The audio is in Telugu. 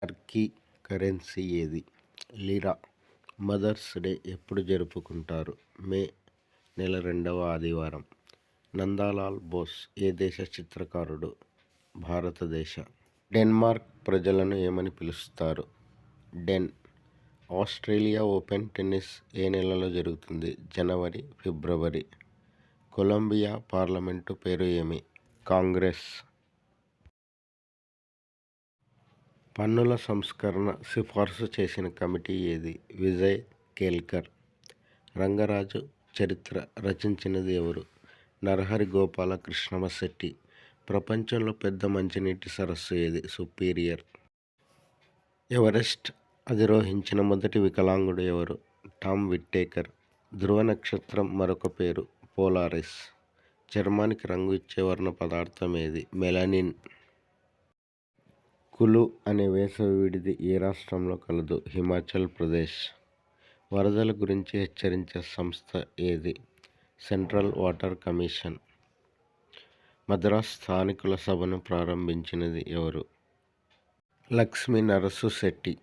టర్కీ కరెన్సీ ఏది? లిరా. మదర్స్ డే ఎప్పుడు జరుపుకుంటారు? మే నెల 2వ ఆదివారం. నందలాల్ బోస్ ఏ దేశ చిత్రకారుడు? భారతదేశ. డెన్మార్క్ ప్రజలను ఏమని పిలుస్తారు? డెన్. ఆస్ట్రేలియా ఓపెన్ టెన్నిస్ ఏ నెలలో జరుగుతుంది? జనవరి, ఫిబ్రవరి. కొలంబియా పార్లమెంటు పేరు ఏమి? కాంగ్రెస్. పన్నుల సంస్కరణ సిఫార్సు చేసిన కమిటీ ఏది? విజయ్ కేల్కర్. రంగరాజు చరిత్ర రచించినది ఎవరు? నరహరి గోపాల కృష్ణమశెట్టి. ప్రపంచంలో పెద్ద మంచినీటి సరస్సు ఏది? సుపీరియర్. ఎవరెస్ట్ అధిరోహించిన మొదటి వికలాంగుడు ఎవరు? Tom Whittaker. ధ్రువ నక్షత్రం మరొక పేరు? పోలారిస్. చర్మానికి రంగు ఇచ్చే వర్ణ పదార్థం ఏది? మెలనిన్. కులు అనే వేసవి విడిది ఏ రాష్ట్రంలో కలదు? హిమాచల్ ప్రదేశ్. వరదల గురించి హెచ్చరించే సంస్థ ఏది? Central water commission. మద్రాస్ స్థానికుల సభను ప్రారంభించినది ఎవరు? లక్ష్మీ నరసు శెట్టి.